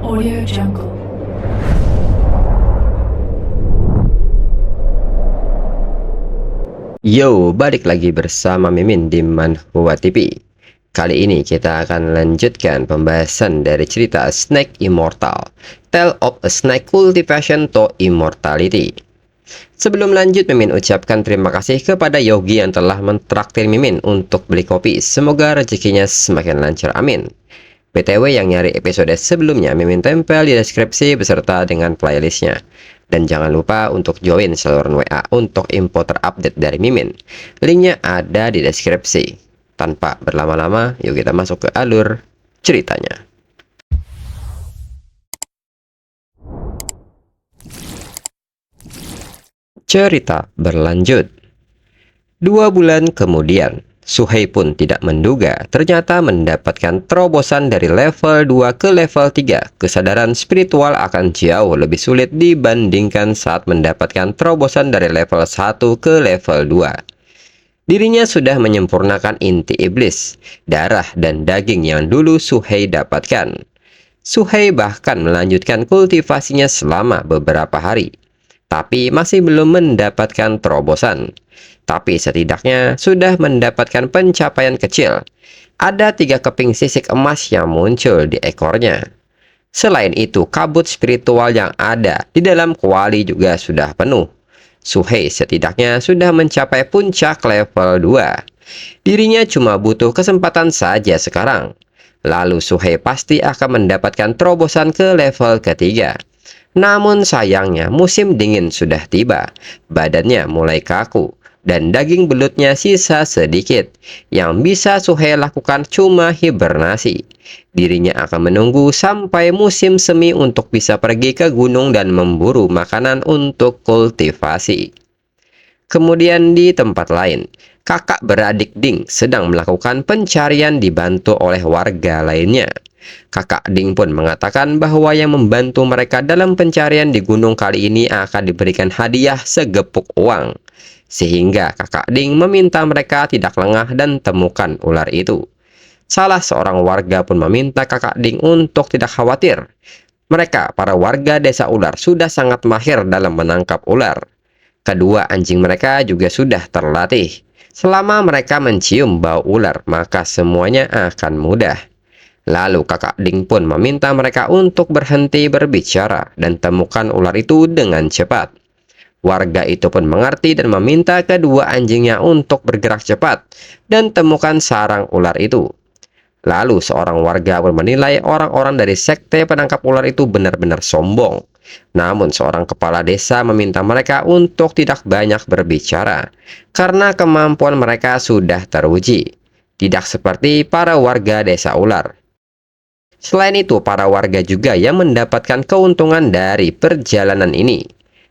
Audio Jungle. Yo, balik lagi bersama Mimin di Manhwa TV. Kali ini kita akan lanjutkan pembahasan dari cerita Snake Immortal, Tale of a Snake Cultivation to Immortality. Sebelum lanjut, Mimin ucapkan terima kasih kepada Yogi yang telah mentraktir Mimin untuk beli kopi. Semoga rezekinya semakin lancar, amin. BTW yang nyari episode sebelumnya, Mimin tempel di deskripsi beserta dengan playlistnya. Dan jangan lupa untuk join saluran WA untuk info terupdate dari Mimin. Linknya ada di deskripsi. Tanpa berlama-lama, yuk kita masuk ke alur ceritanya. Cerita berlanjut. 2 bulan kemudian, Suhei pun tidak menduga ternyata mendapatkan terobosan dari level 2 ke level 3. Kesadaran spiritual akan jauh lebih sulit dibandingkan saat mendapatkan terobosan dari level 1 ke level 2. Dirinya sudah menyempurnakan inti iblis, darah dan daging yang dulu Suhei dapatkan. Suhei bahkan melanjutkan kultivasinya selama beberapa hari, tapi masih belum mendapatkan terobosan. Tapi setidaknya sudah mendapatkan pencapaian kecil. Ada 3 keping sisik emas yang muncul di ekornya. Selain itu, kabut spiritual yang ada di dalam kuali juga sudah penuh. Suhei setidaknya sudah mencapai puncak level 2. Dirinya cuma butuh kesempatan saja sekarang. Lalu Suhei pasti akan mendapatkan terobosan ke level ketiga. Namun sayangnya musim dingin sudah tiba. Badannya mulai kaku dan daging belutnya sisa sedikit. Yang bisa Suhei lakukan cuma hibernasi. Dirinya akan menunggu sampai musim semi untuk bisa pergi ke gunung dan memburu makanan untuk kultivasi. Kemudian di tempat lain, kakak beradik Ding sedang melakukan pencarian dibantu oleh warga lainnya. Kakak Ding pun mengatakan bahwa yang membantu mereka dalam pencarian di gunung kali ini akan diberikan hadiah segepuk uang. Sehingga kakak Ding meminta mereka tidak lengah dan temukan ular itu. Salah seorang warga pun meminta kakak Ding untuk tidak khawatir. Mereka, para warga desa ular, sudah sangat mahir dalam menangkap ular. Kedua anjing mereka juga sudah terlatih. Selama mereka mencium bau ular, maka semuanya akan mudah. Lalu kakak Ding pun meminta mereka untuk berhenti berbicara dan temukan ular itu dengan cepat. Warga itu pun mengerti dan meminta kedua anjingnya untuk bergerak cepat dan temukan sarang ular itu. Lalu seorang warga pun menilai orang-orang dari sekte penangkap ular itu benar-benar sombong. Namun seorang kepala desa meminta mereka untuk tidak banyak berbicara karena kemampuan mereka sudah teruji. Tidak seperti para warga desa ular. Selain itu, para warga juga yang mendapatkan keuntungan dari perjalanan ini.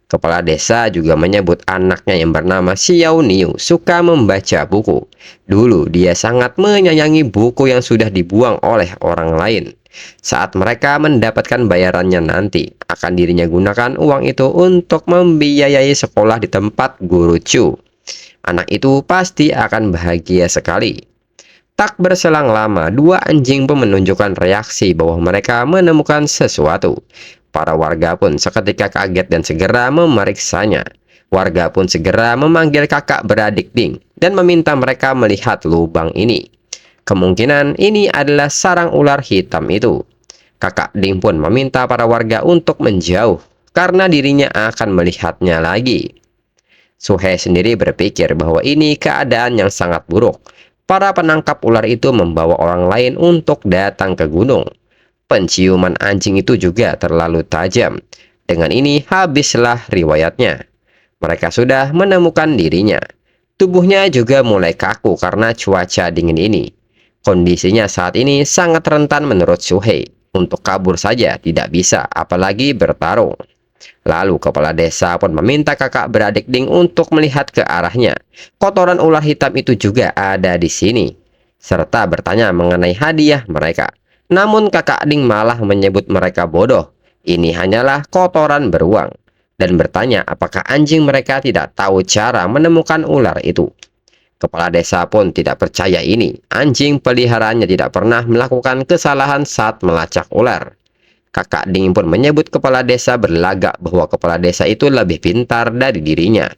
Kepala desa juga menyebut anaknya yang bernama Xiao Niu suka membaca buku. Dulu dia sangat menyayangi buku yang sudah dibuang oleh orang lain. Saat mereka mendapatkan bayarannya nanti, akan dirinya gunakan uang itu untuk membiayai sekolah di tempat guru Chu. Anak itu pasti akan bahagia sekali. Tak berselang lama, 2 anjing pun menunjukkan reaksi bahwa mereka menemukan sesuatu. Para warga pun seketika kaget dan segera memeriksanya. Warga pun segera memanggil kakak beradik Ding dan meminta mereka melihat lubang ini. Kemungkinan ini adalah sarang ular hitam itu. Kakak Ding pun meminta para warga untuk menjauh karena dirinya akan melihatnya lagi. Suhei sendiri berpikir bahwa ini keadaan yang sangat buruk. Para penangkap ular itu membawa orang lain untuk datang ke gunung. Penciuman anjing itu juga terlalu tajam. Dengan ini habislah riwayatnya. Mereka sudah menemukan dirinya. Tubuhnya juga mulai kaku karena cuaca dingin ini. Kondisinya saat ini sangat rentan menurut Suhei. Untuk kabur saja tidak bisa, apalagi bertarung. Lalu kepala desa pun meminta kakak beradik Ding untuk melihat ke arahnya. Kotoran ular hitam itu juga ada di sini, serta bertanya mengenai hadiah mereka. Namun kakak Ding malah menyebut mereka bodoh. Ini hanyalah kotoran beruang. Dan bertanya apakah anjing mereka tidak tahu cara menemukan ular itu. Kepala desa pun tidak percaya ini. Anjing peliharaannya tidak pernah melakukan kesalahan saat melacak ular. Kakak Ding pun menyebut kepala desa berlagak bahwa kepala desa itu lebih pintar dari dirinya.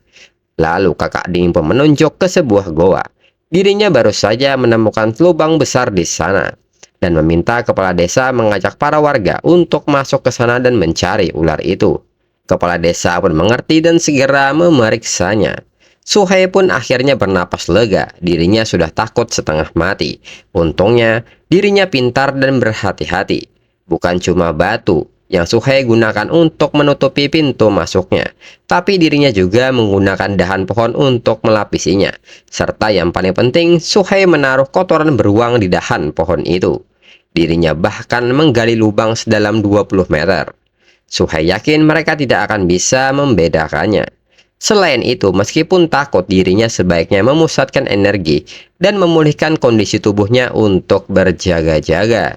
Lalu Kakak Ding pun menunjuk ke sebuah goa. Dirinya baru saja menemukan lubang besar di sana dan meminta kepala desa mengajak para warga untuk masuk ke sana dan mencari ular itu. Kepala desa pun mengerti dan segera memeriksanya. Suhei pun akhirnya bernapas lega, dirinya sudah takut setengah mati. Untungnya, dirinya pintar dan berhati-hati. Bukan cuma batu yang Suhei gunakan untuk menutupi pintu masuknya, tapi dirinya juga menggunakan dahan pohon untuk melapisinya. Serta yang paling penting, Suhei menaruh kotoran beruang di dahan pohon itu. Dirinya bahkan menggali lubang sedalam 20 meter. Suhei yakin mereka tidak akan bisa membedakannya. Selain itu, meskipun takut, dirinya sebaiknya memusatkan energi dan memulihkan kondisi tubuhnya untuk berjaga-jaga.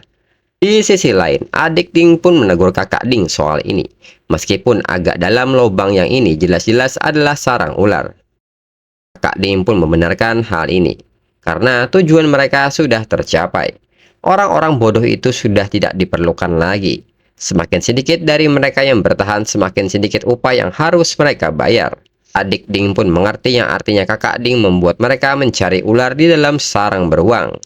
Di sisi lain, adik Ding pun menegur kakak Ding soal ini. Meskipun agak dalam, lubang yang ini jelas-jelas adalah sarang ular. Kakak Ding pun membenarkan hal ini, karena tujuan mereka sudah tercapai. Orang-orang bodoh itu sudah tidak diperlukan lagi. Semakin sedikit dari mereka yang bertahan, semakin sedikit upah yang harus mereka bayar. Adik Ding pun mengerti yang artinya kakak Ding membuat mereka mencari ular di dalam sarang beruang.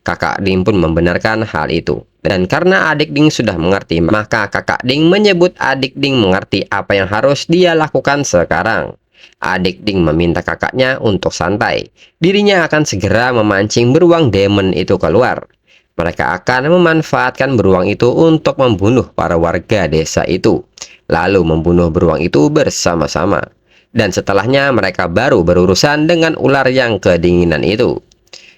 Kakak Ding pun membenarkan hal itu. Dan karena adik Ding sudah mengerti, maka kakak Ding menyebut adik Ding mengerti apa yang harus dia lakukan sekarang. Adik Ding meminta kakaknya untuk santai. Dirinya akan segera memancing beruang demon itu keluar. Mereka akan memanfaatkan beruang itu untuk membunuh para warga desa itu, lalu membunuh beruang itu bersama-sama. Dan setelahnya mereka baru berurusan dengan ular yang kedinginan itu.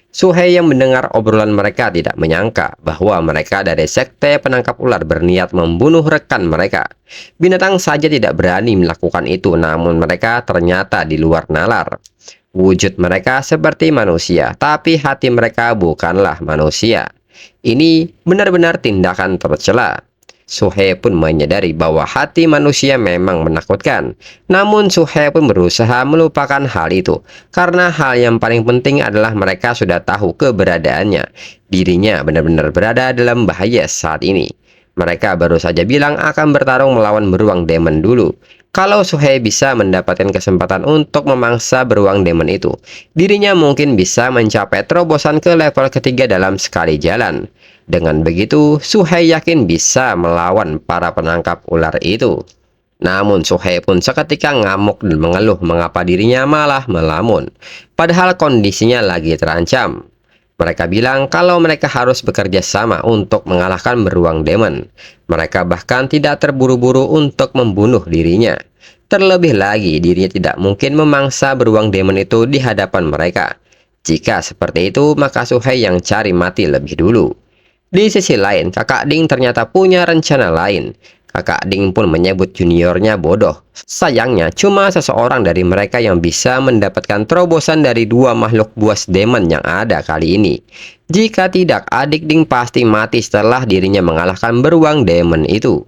Suhei yang mendengar obrolan mereka tidak menyangka bahwa mereka dari sekte penangkap ular berniat membunuh rekan mereka. Binatang saja tidak berani melakukan itu, namun mereka ternyata di luar nalar. Wujud mereka seperti manusia, tapi hati mereka bukanlah manusia. Ini benar-benar tindakan tercela. Suhei pun menyadari bahwa hati manusia memang menakutkan. Namun Suhei pun berusaha melupakan hal itu, karena hal yang paling penting adalah mereka sudah tahu keberadaannya. Dirinya benar-benar berada dalam bahaya saat ini. Mereka baru saja bilang akan bertarung melawan beruang demon dulu. Kalau Suhei bisa mendapatkan kesempatan untuk memangsa beruang demon itu, dirinya mungkin bisa mencapai terobosan ke level ketiga dalam sekali jalan. Dengan begitu, Suhei yakin bisa melawan para penangkap ular itu. Namun Suhei pun seketika ngamuk dan mengeluh mengapa dirinya malah melamun. Padahal kondisinya lagi terancam. Mereka bilang kalau mereka harus bekerja sama untuk mengalahkan beruang demon. Mereka bahkan tidak terburu-buru untuk membunuh dirinya. Terlebih lagi, dirinya tidak mungkin memangsa beruang demon itu di hadapan mereka. Jika seperti itu, maka Suhei yang cari mati lebih dulu. Di sisi lain, kakak Ding ternyata punya rencana lain. Kakak Ding pun menyebut juniornya bodoh. Sayangnya, cuma seseorang dari mereka yang bisa mendapatkan terobosan dari dua makhluk buas demon yang ada kali ini. Jika tidak, adik Ding pasti mati setelah dirinya mengalahkan beruang demon itu.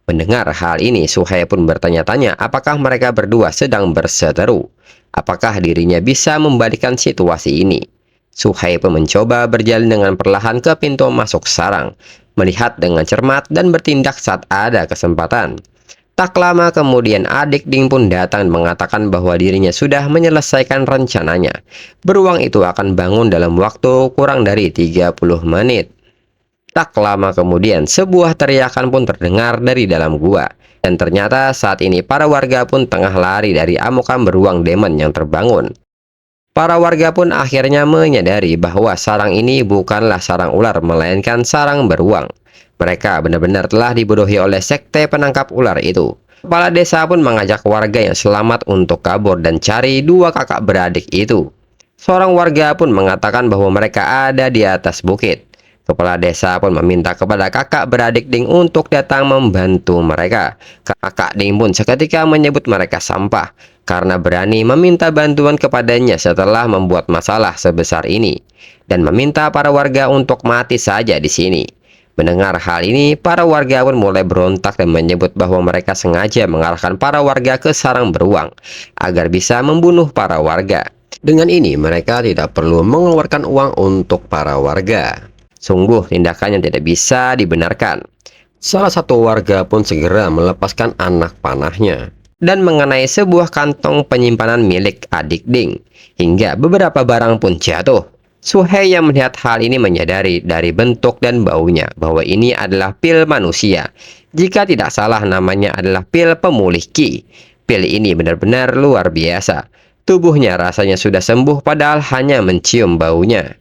Mendengar hal ini, Suhei pun bertanya-tanya apakah mereka berdua sedang berseteru. Apakah dirinya bisa membalikkan situasi ini? Suhei pun mencoba berjalan dengan perlahan ke pintu masuk sarang, melihat dengan cermat dan bertindak saat ada kesempatan. Tak lama kemudian adik Ding pun datang dan mengatakan bahwa dirinya sudah menyelesaikan rencananya. Beruang itu akan bangun dalam waktu kurang dari 30 menit. Tak lama kemudian sebuah teriakan pun terdengar dari dalam gua. Dan ternyata saat ini para warga pun tengah lari dari amukan beruang demon yang terbangun. Para warga pun akhirnya menyadari bahwa sarang ini bukanlah sarang ular, melainkan sarang beruang. Mereka benar-benar telah dibodohi oleh sekte penangkap ular itu. Kepala desa pun mengajak warga yang selamat untuk kabur dan cari dua kakak beradik itu. Seorang warga pun mengatakan bahwa mereka ada di atas bukit. Kepala desa pun meminta kepada kakak beradik Ding untuk datang membantu mereka. Kakak Ding pun seketika menyebut mereka sampah, karena berani meminta bantuan kepadanya setelah membuat masalah sebesar ini, dan meminta para warga untuk mati saja di sini. Mendengar hal ini, para warga pun mulai berontak dan menyebut bahwa mereka sengaja mengarahkan para warga ke sarang beruang agar bisa membunuh para warga. Dengan ini, mereka tidak perlu mengeluarkan uang untuk para warga. Sungguh tindakan yang tidak bisa dibenarkan. Salah satu warga pun segera melepaskan anak panahnya dan mengenai sebuah kantong penyimpanan milik adik Ding, hingga beberapa barang pun jatuh. Suhei yang melihat hal ini menyadari dari bentuk dan baunya bahwa ini adalah pil manusia. Jika tidak salah namanya adalah pil pemulih ki. Pil ini benar-benar luar biasa. Tubuhnya rasanya sudah sembuh padahal hanya mencium baunya.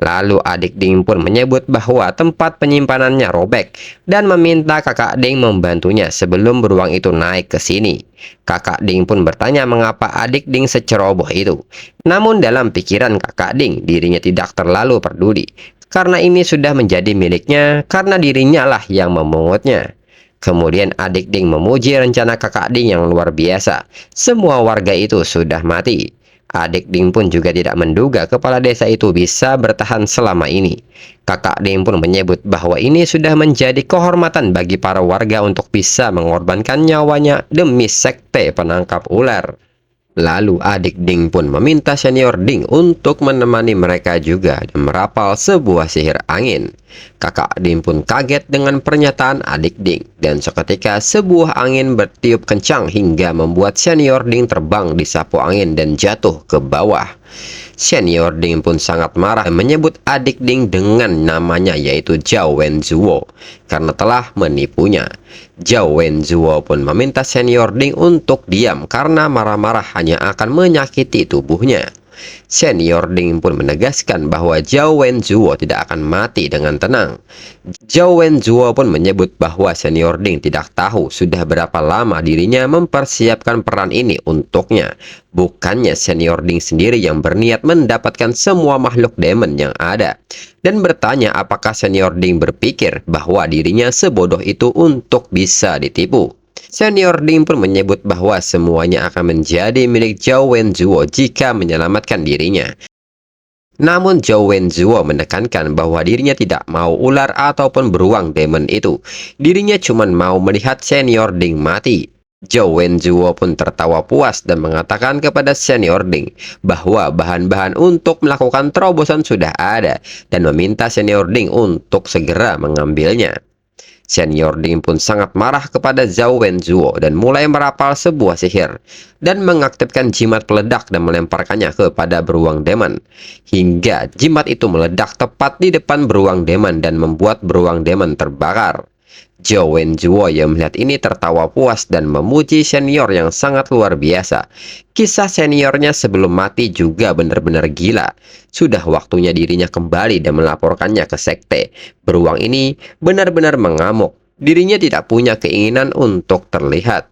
Lalu adik Ding pun menyebut bahwa tempat penyimpanannya robek dan meminta kakak Ding membantunya sebelum beruang itu naik ke sini. Kakak Ding pun bertanya mengapa adik Ding seceroboh itu. Namun dalam pikiran kakak Ding, dirinya tidak terlalu peduli. Karena ini sudah menjadi miliknya, karena dirinya lah yang memungutnya. Kemudian adik Ding memuji rencana kakak Ding yang luar biasa. Semua warga itu sudah mati. Adik Ding pun juga tidak menduga kepala desa itu bisa bertahan selama ini. Kakak Ding pun menyebut bahwa ini sudah menjadi kehormatan bagi para warga untuk bisa mengorbankan nyawanya demi sekte penangkap ular. Lalu adik Ding pun meminta senior Ding untuk menemani mereka juga dan merapal sebuah sihir angin. Kakak Ding pun kaget dengan pernyataan adik Ding, dan seketika sebuah angin bertiup kencang hingga membuat senior Ding terbang di sapu angin dan jatuh ke bawah. Senior Ding pun sangat marah dan menyebut adik Ding dengan namanya, yaitu Zhao Wenzuo, karena telah menipunya. Zhao Wenzuo pun meminta senior Ding untuk diam karena marah-marah hanya akan menyakiti tubuhnya. Senior Ding pun menegaskan bahwa Zhao Wenzuo tidak akan mati dengan tenang. Zhao Wenzuo pun menyebut bahwa senior Ding tidak tahu sudah berapa lama dirinya mempersiapkan peran ini untuknya. Bukannya senior Ding sendiri yang berniat mendapatkan semua makhluk demon yang ada. Dan bertanya apakah senior Ding berpikir bahwa dirinya sebodoh itu untuk bisa ditipu. Senior Ding pun menyebut bahwa semuanya akan menjadi milik Zhao Wenzuo jika menyelamatkan dirinya. Namun Zhao Wenzuo menekankan bahwa dirinya tidak mau ular ataupun beruang demon itu. Dirinya cuma mau melihat senior Ding mati. Zhao Wenzuo pun tertawa puas dan mengatakan kepada senior Ding bahwa bahan-bahan untuk melakukan terobosan sudah ada dan meminta senior Ding untuk segera mengambilnya. Senior Ding pun sangat marah kepada Zhao Wenzuo dan mulai merapal sebuah sihir dan mengaktifkan jimat peledak dan melemparkannya kepada beruang demon, hingga jimat itu meledak tepat di depan beruang demon dan membuat beruang demon terbakar. Zhao Wenzuo yang melihat ini tertawa puas dan memuji senior yang sangat luar biasa. Kisah seniornya sebelum mati juga benar-benar gila. Sudah waktunya dirinya kembali dan melaporkannya ke sekte. Beruang ini benar-benar mengamuk. Dirinya tidak punya keinginan untuk terlihat.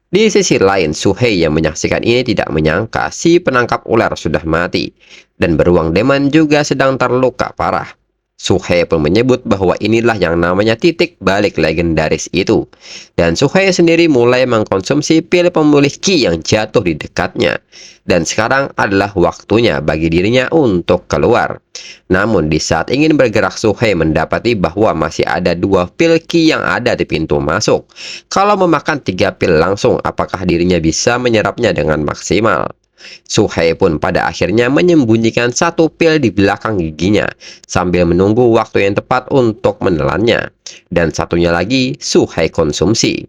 Di sisi lain, Suhei yang menyaksikan ini tidak menyangka si penangkap ular sudah mati. Dan beruang demon juga sedang terluka parah. Suhei pun menyebut bahwa inilah yang namanya titik balik legendaris itu. Dan Suhei sendiri mulai mengkonsumsi pil pemulih ki yang jatuh di dekatnya. Dan sekarang adalah waktunya bagi dirinya untuk keluar. Namun di saat ingin bergerak, Suhei mendapati bahwa masih ada 2 pil ki yang ada di pintu masuk. Kalau memakan 3 pil langsung, apakah dirinya bisa menyerapnya dengan maksimal? Suhei pun pada akhirnya menyembunyikan 1 pil di belakang giginya sambil menunggu waktu yang tepat untuk menelannya. Dan satunya lagi Suhei konsumsi.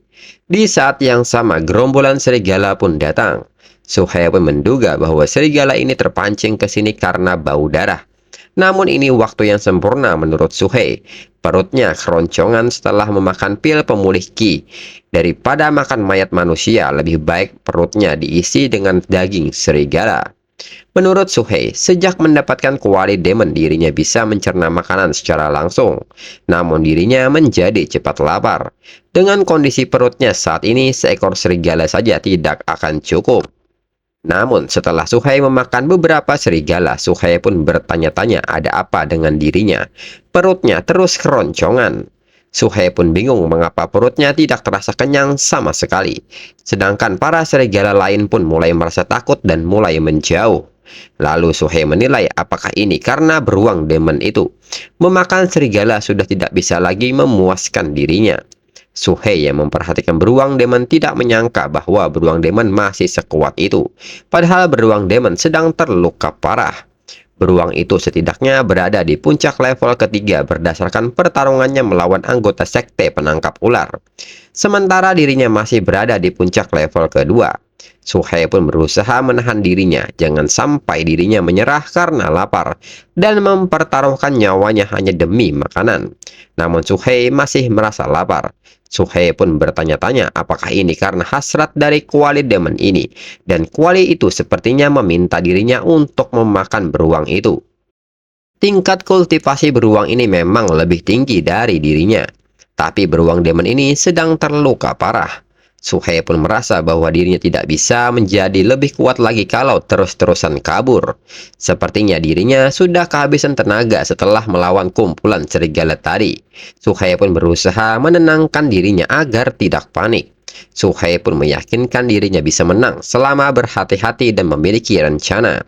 Di saat yang sama, gerombolan serigala pun datang. Suhei pun menduga bahwa serigala ini terpancing ke sini karena bau darah. Namun ini waktu yang sempurna menurut Suhei. Perutnya keroncongan setelah memakan pil pemulih ki. Daripada makan mayat manusia, lebih baik perutnya diisi dengan daging serigala. Menurut Suhei, sejak mendapatkan kuali demon, dirinya bisa mencerna makanan secara langsung. Namun dirinya menjadi cepat lapar. Dengan kondisi perutnya saat ini, seekor serigala saja tidak akan cukup. Namun setelah Suhei memakan beberapa serigala, Suhei pun bertanya-tanya ada apa dengan dirinya. Perutnya terus keroncongan. Suhei pun bingung mengapa perutnya tidak terasa kenyang sama sekali. Sedangkan para serigala lain pun mulai merasa takut dan mulai menjauh. Lalu Suhei menilai apakah ini karena beruang demon itu. Memakan serigala sudah tidak bisa lagi memuaskan dirinya. Suhei yang memperhatikan beruang demon tidak menyangka bahwa beruang demon masih sekuat itu. Padahal beruang demon sedang terluka parah. Beruang itu setidaknya berada di puncak level ketiga berdasarkan pertarungannya melawan anggota sekte penangkap ular. Sementara dirinya masih berada di puncak level kedua. Suhei pun berusaha menahan dirinya, jangan sampai dirinya menyerah karena lapar, dan mempertaruhkan nyawanya hanya demi makanan. Namun Suhei masih merasa lapar. Suhei pun bertanya-tanya apakah ini karena hasrat dari kuali demon ini, dan kuali itu sepertinya meminta dirinya untuk memakan beruang itu. Tingkat kultivasi beruang ini memang lebih tinggi dari dirinya, tapi beruang demon ini sedang terluka parah. Suhei pun merasa bahwa dirinya tidak bisa menjadi lebih kuat lagi kalau terus-terusan kabur. Sepertinya dirinya sudah kehabisan tenaga setelah melawan kumpulan serigala tadi. Suhei pun berusaha menenangkan dirinya agar tidak panik. Suhei pun meyakinkan dirinya bisa menang selama berhati-hati dan memiliki rencana.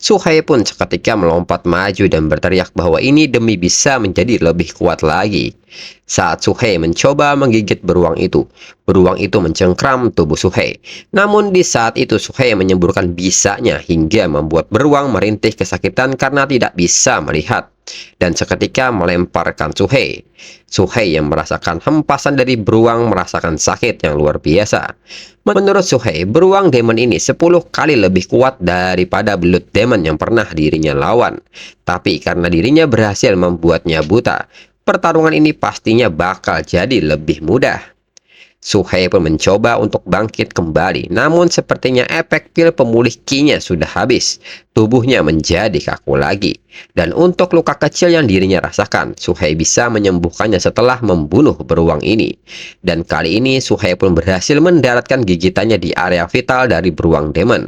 Suhei pun seketika melompat maju dan berteriak bahwa ini demi bisa menjadi lebih kuat lagi. Saat Suhei mencoba menggigit beruang itu mencengkram tubuh Suhei. Namun di saat itu Suhei menyemburkan bisanya hingga membuat beruang merintih kesakitan karena tidak bisa melihat, dan seketika melemparkan Suhei. Suhei yang merasakan hempasan dari beruang merasakan sakit yang luar biasa. Menurut Suhei, beruang demon ini 10 kali lebih kuat daripada belut demon yang pernah dirinya lawan. Tapi karena dirinya berhasil membuatnya buta, pertarungan ini pastinya bakal jadi lebih mudah. Suhei pun mencoba untuk bangkit kembali, namun sepertinya efek pil pemulih ki-nya sudah habis. Tubuhnya menjadi kaku lagi. Dan untuk luka kecil yang dirinya rasakan, Suhei bisa menyembuhkannya setelah membunuh beruang ini. Dan kali ini Suhei pun berhasil mendaratkan gigitannya di area vital dari beruang demon.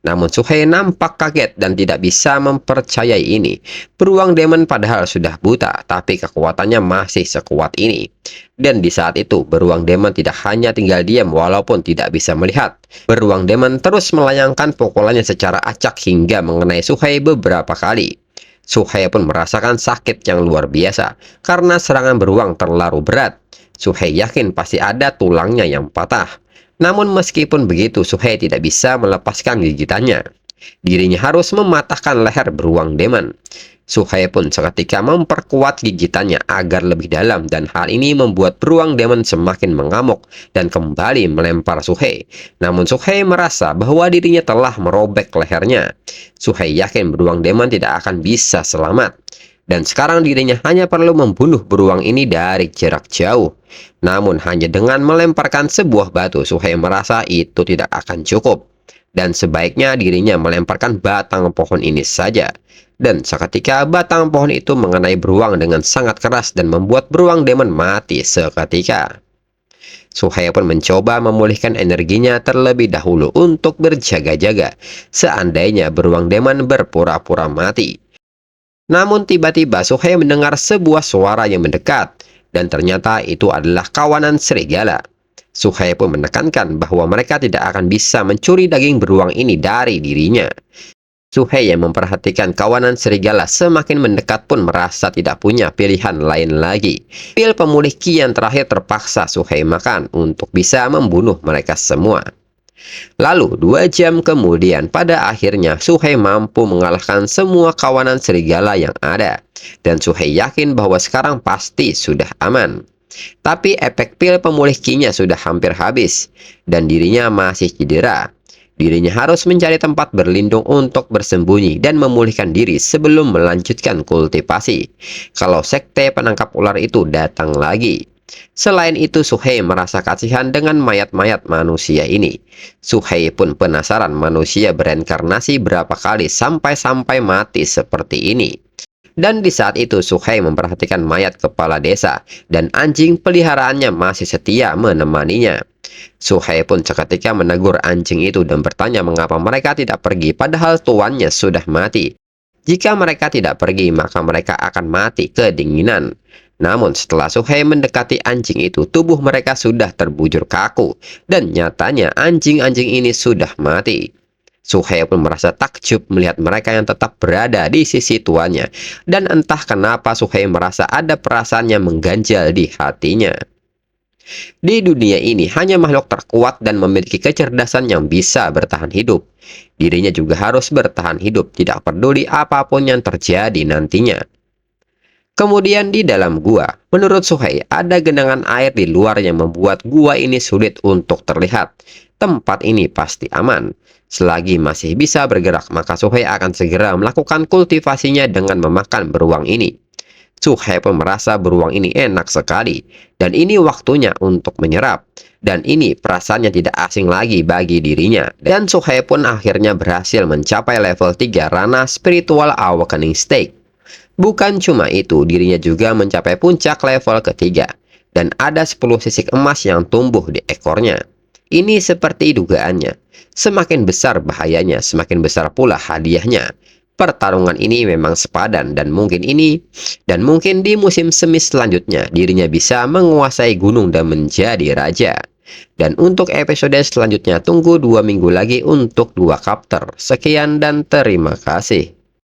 Namun Suhei nampak kaget dan tidak bisa mempercayai ini. Beruang demon padahal sudah buta, tapi kekuatannya masih sekuat ini. Dan di saat itu, beruang demon tidak hanya tinggal diam walaupun tidak bisa melihat. Beruang demon terus melayangkan pukulannya secara acak hingga mengenai Suhei beberapa kali. Suhei pun merasakan sakit yang luar biasa karena serangan beruang terlalu berat. Suhei yakin pasti ada tulangnya yang patah. Namun meskipun begitu, Suhei tidak bisa melepaskan gigitannya. Dirinya harus mematahkan leher beruang demon. Suhei pun seketika memperkuat gigitannya agar lebih dalam, dan hal ini membuat beruang demon semakin mengamuk dan kembali melempar Suhei. Namun Suhei merasa bahwa dirinya telah merobek lehernya. Suhei yakin beruang demon tidak akan bisa selamat. Dan sekarang dirinya hanya perlu membunuh beruang ini dari jarak jauh. Namun hanya dengan melemparkan sebuah batu, Suhei merasa itu tidak akan cukup. Dan sebaiknya dirinya melemparkan batang pohon ini saja. Dan seketika batang pohon itu mengenai beruang dengan sangat keras dan membuat beruang demon mati seketika. Suhei pun mencoba memulihkan energinya terlebih dahulu untuk berjaga-jaga seandainya beruang demon berpura-pura mati. Namun tiba-tiba Suhei mendengar sebuah suara yang mendekat, dan ternyata itu adalah kawanan serigala. Suhei pun menekankan bahwa mereka tidak akan bisa mencuri daging beruang ini dari dirinya. Suhei yang memperhatikan kawanan serigala semakin mendekat pun merasa tidak punya pilihan lain lagi. Pil pemulih ki yang terakhir terpaksa Suhei makan untuk bisa membunuh mereka semua. Lalu 2 jam kemudian pada akhirnya Suhei mampu mengalahkan semua kawanan serigala yang ada. Dan Suhei yakin bahwa sekarang pasti sudah aman. Tapi efek pil pemulih ki-nya sudah hampir habis, dan dirinya masih cedera. Dirinya harus mencari tempat berlindung untuk bersembunyi dan memulihkan diri sebelum melanjutkan kultivasi. Kalau sekte penangkap ular itu datang lagi. Selain itu, Suhei merasa kasihan dengan mayat-mayat manusia ini. Suhei pun penasaran manusia bereinkarnasi berapa kali sampai mati seperti ini. Dan di saat itu Suhei memperhatikan mayat kepala desa, dan anjing peliharaannya masih setia menemaninya. Suhei pun seketika menegur anjing itu dan bertanya mengapa mereka tidak pergi padahal tuannya sudah mati. Jika mereka tidak pergi maka mereka akan mati kedinginan. Namun setelah Suhei mendekati anjing itu, tubuh mereka sudah terbujur kaku, dan nyatanya anjing-anjing ini sudah mati. Suhei pun merasa takjub melihat mereka yang tetap berada di sisi tuannya, dan entah kenapa Suhei merasa ada perasaan yang mengganjal di hatinya. Di dunia ini hanya makhluk terkuat dan memiliki kecerdasan yang bisa bertahan hidup. Dirinya juga harus bertahan hidup, tidak peduli apapun yang terjadi nantinya. Kemudian di dalam gua, menurut Suhei, ada genangan air di luar yang membuat gua ini sulit untuk terlihat. Tempat ini pasti aman. Selagi masih bisa bergerak, maka Suhei akan segera melakukan kultivasinya dengan memakan beruang ini. Suhei pun merasa beruang ini enak sekali, dan ini waktunya untuk menyerap. Dan ini perasaannya tidak asing lagi bagi dirinya. Dan Suhei pun akhirnya berhasil mencapai level 3 ranah spiritual awakening state. Bukan cuma itu, dirinya juga mencapai puncak level ketiga, dan ada 10 sisik emas yang tumbuh di ekornya. Ini seperti dugaannya. Semakin besar bahayanya, semakin besar pula hadiahnya. Pertarungan ini memang sepadan dan mungkin di musim semi selanjutnya dirinya bisa menguasai gunung dan menjadi raja. Dan untuk episode selanjutnya tunggu 2 minggu lagi untuk 2 chapter. Sekian dan terima kasih.